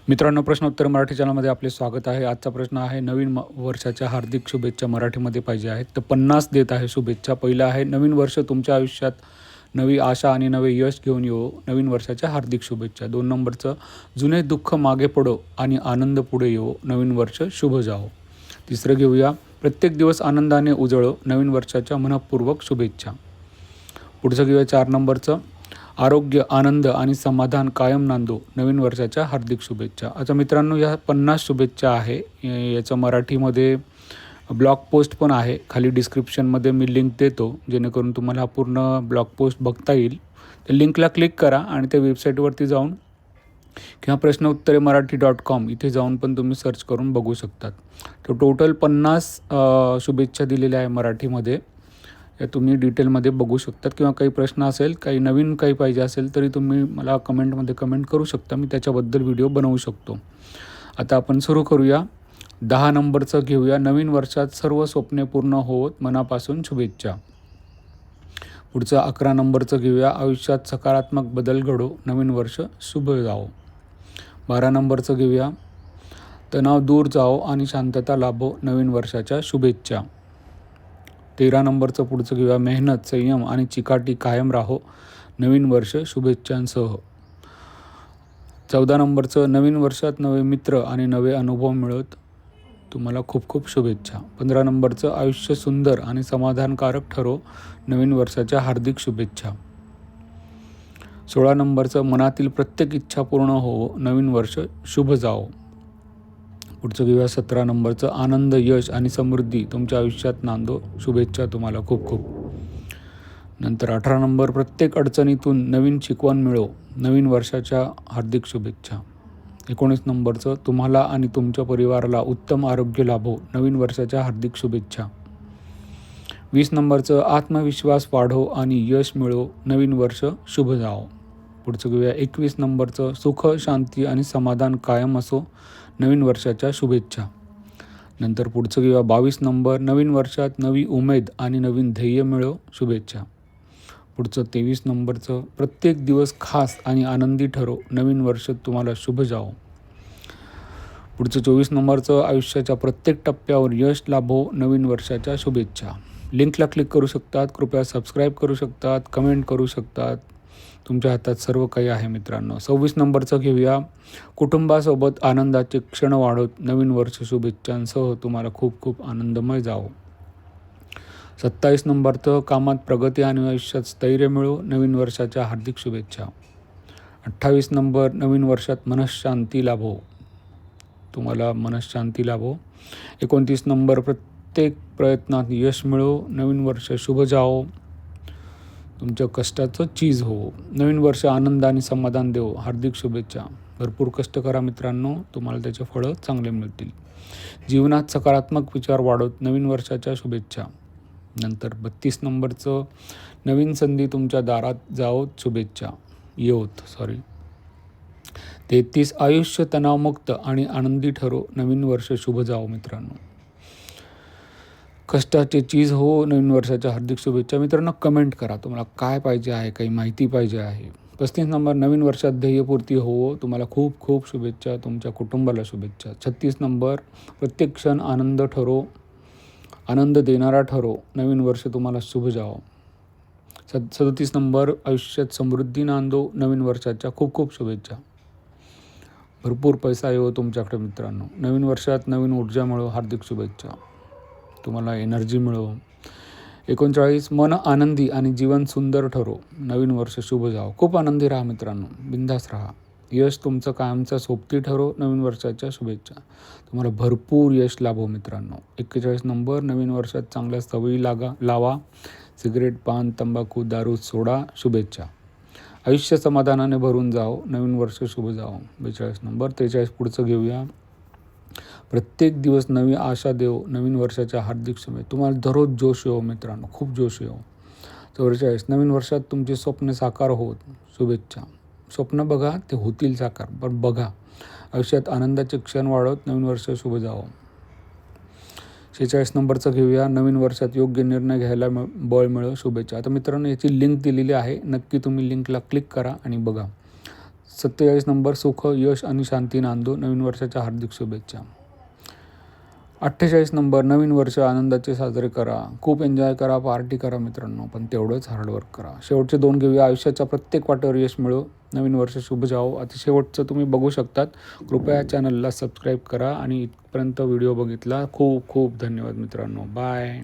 मित्रांनो, प्रश्नोत्तर मराठी चॅनलमध्ये आपले स्वागत आहे. आजचा प्रश्न आहे, नवीन वर्षाच्या हार्दिक शुभेच्छा मराठीमध्ये पाहिजे आहेत. तर 50 देत आहे शुभेच्छा. पहिला आहे, नवीन वर्ष तुमच्या आयुष्यात नवी आशा आणि नवे यश घेऊन येवो. नवीन वर्षाच्या हार्दिक शुभेच्छा. 2 नंबरचं, जुने दुःख मागे पडो आणि आनंद पुढे येवो. नवीन वर्ष शुभ जावो. तिसरं घेऊया, प्रत्येक दिवस आनंदाने उजळो. नवीन वर्षाच्या मनःपूर्वक शुभेच्छा. पुढचं घेऊया 4 नंबरचं, आरोग्य, आनंद आणि समाधान कायम नांदो. नवीन वर्षाच्या हार्दिक शुभेच्छा. आता मित्रांनो, या 50 शुभेच्छा आहे. याचं मराठीमध्ये ब्लॉग पोस्ट पण आहे. खाली डिस्क्रिप्शनमध्ये मी लिंक देतो, जेणेकरून तुम्हाला हा पूर्ण ब्लॉग पोस्ट बघता येईल. त्या लिंकला क्लिक करा आणि त्या वेबसाईटवरती जाऊन किंवा प्रश्नोत्तरेमराठी.com इथे जाऊन पण तुम्ही सर्च करून बघू शकतात. तर टोटल 50 शुभेच्छा दिलेल्या आहे मराठीमध्ये. या तुम्ही डिटेलमध्ये बघू शकतात. किंवा काही प्रश्न असेल, काही नवीन काही पाहिजे असेल तरी तुम्ही मला कमेंटमध्ये कमेंट करू शकता. मी त्याच्याबद्दल व्हिडिओ बनवू शकतो. आता आपण सुरू करूया. 10 नंबरचं घेऊया, नवीन वर्षात सर्व स्वप्ने पूर्ण होत. मनापासून शुभेच्छा. पुढचं 11 नंबरचं घेऊया, आयुष्यात सकारात्मक बदल घडो. नवीन वर्ष शुभ जावो. 12 नंबरचं घेऊया, तणाव दूर जावो आणि शांतता लाभो. नवीन वर्षाच्या शुभेच्छा. 13 नंबरचं पुढचं घेऊया, मेहनत, संयम आणि चिकाटी कायम राहो. नवीन वर्ष शुभेच्छांसह. 14 नंबरचं, नवीन वर्षात नवे मित्र आणि नवे अनुभव मिळत. तुम्हाला खूप खूप शुभेच्छा. 15 नंबरचं, आयुष्य सुंदर आणि समाधानकारक ठरो. नवीन वर्षाच्या हार्दिक शुभेच्छा. 16 नंबरचं, मनातील प्रत्येक इच्छा पूर्ण होवो. नवीन वर्ष शुभ जावो. पुढचं घेऊया 17 नंबरचं, आनंद, यश आणि समृद्धी तुमच्या आयुष्यात नांदो. शुभेच्छा तुम्हाला खूप खूप. नंतर 18 नंबर, प्रत्येक अडचणीतून नवीन शिकवण मिळो. नवीन वर्षाच्या हार्दिक शुभेच्छा. 19 नंबरचं, तुम्हाला आणि तुमच्या परिवाराला उत्तम आरोग्य लाभो. नवीन वर्षाच्या हार्दिक शुभेच्छा. 20 नंबरचं, आत्मविश्वास वाढो आणि यश मिळो. नवीन वर्ष शुभ जावो. पुढचं घेऊया 21 नंबरचं, सुख, शांती आणि समाधान कायम असो. नवीन वर्षाच्या शुभेच्छा. नंतर पुढचं घेऊया 22 नंबर, नवीन वर्षात नवी उमेद आणि नवीन ध्येय मिळो. शुभेच्छा. पुढचं 23 नंबरचं, प्रत्येक दिवस खास आणि आनंदी ठरो. नवीन वर्ष तुम्हाला शुभ जावो. पुढचं 24 नंबरचं, आयुष्याच्या प्रत्येक टप्प्यावर यश लाभो. नवीन वर्षाच्या शुभेच्छा. लिंकला क्लिक करू शकतात. कृपया सबस्क्राईब करू शकतात. कमेंट करू शकतात. तुमच्या हातात सर्व काही आहे मित्रांनो. 26 नंबरचं घेऊया, कुटुंबासोबत आनंदाचे क्षण वाढवत. नवीन वर्ष शुभेच्छांसह तुम्हाला खूप खूप आनंदमय जावो. 27 नंबरचं, कामात प्रगती आणि आयुष्यात स्थैर्य मिळो. नवीन वर्षाच्या हार्दिक शुभेच्छा. 28 नंबर, नवीन वर्षात मनःशांती लाभो. तुम्हाला मनःशांती लाभो. 29 नंबर, प्रत्येक प्रयत्नात यश मिळो. नवीन वर्ष शुभ जावो. तुमच्या कष्टाचं चीज हो. नवीन वर्ष आनंद आणि समाधान देवो. हार्दिक शुभेच्छा. भरपूर कष्ट करा मित्रांनो, तुम्हाला त्याचे फळं चांगले मिळतील. जीवनात सकारात्मक विचार वाढवत. नवीन वर्षाच्या शुभेच्छा. नंतर 32 नंबरचं, नवीन संधी तुमच्या दारात जावोत. शुभेच्छा येवोत. 33, आयुष्य तणावमुक्त आणि आनंदी ठरो. नवीन वर्ष शुभ जावो मित्रांनो. कष्टाचे चीज हो. नवीन वर्षाच्या हार्दिक शुभेच्छा. मित्रांनो, कमेंट करा तुम्हाला काय पाहिजे आहे, काही माहिती पाहिजे आहे. 35 नंबर, नवीन वर्षात ध्येयपूर्ती हो. तुम्हाला खूप खूप शुभेच्छा. तुमच्या कुटुंबाला शुभेच्छा. 36 नंबर, प्रत्येक क्षण आनंद ठरो, आनंद देणारा ठरो. नवीन वर्ष तुम्हाला शुभ जावो. 37 नंबर, आयुष्यात समृद्धी नांदो. नवीन वर्षाच्या खूप खूप शुभेच्छा. भरपूर पैसा येतो तुमच्याकडे मित्रांनो. नवीन वर्षात नवीन ऊर्जा मिळो. हार्दिक शुभेच्छा. तुम्हाला एनर्जी मिळो. 39, मन आनंदी आणि जीवन सुंदर ठरो. नवीन वर्ष शुभ जावो. खूप आनंदी राहा मित्रांनो, बिंदास राहा. यश तुमचं कायमचा सोबती ठरो. नवीन वर्षाच्या शुभेच्छा. तुम्हाला भरपूर यश लाभो मित्रांनो. 41 नंबर, नवीन वर्षात चांगल्या सवयी लावा. सिगरेट, पान, तंबाखू, दारू सोडा. शुभेच्छा. आयुष्य समाधानाने भरून जावो. नवीन वर्ष शुभ जावो. 42 नंबर. 43 पुढचं घेऊया, प्रत्येक दिवस नवी आशा देव. नवीन वर्षाच्या हार्दिक शुभेच्छा. तुम्हाला दररोज जोश येऊ मित्रांनो, खूप जोश येऊ. 44, नवीन वर्षात तुमचे स्वप्न साकार होत. शुभेच्छा. स्वप्न बघा, ते होतील साकार, पण बघा. आयुष्यात आनंदाचे क्षण वाढवत. नवीन वर्ष शुभ जावो. 46 नंबरचं घेऊया, नवीन वर्षात योग्य निर्णय घ्यायला बळ मिळो. शुभेच्छा. आता मित्रांनो, याची लिंक दिलेली आहे. नक्की तुम्ही लिंकला क्लिक करा आणि बघा. 47 नंबर सुख, यश आणि शांती नांदो. नवीन वर्षाच्या हार्दिक शुभेच्छा. 48 नंबर नवीन वर्ष आनंदाचे साजरे करा. खूप एन्जॉय करा, पार्टी करा मित्रांनो, पण तेवढंच हार्डवर्क करा. शेवटचे 2 घेऊया. आयुष्याच्या प्रत्येक वाटेवर यश मिळो. नवीन वर्ष शुभ जावो. आता शेवटचं तुम्ही बघू शकतात. कृपया चॅनलला सबस्क्राईब करा आणि इथपर्यंत व्हिडिओ बघितला. खूप खूप धन्यवाद मित्रांनो. बाय.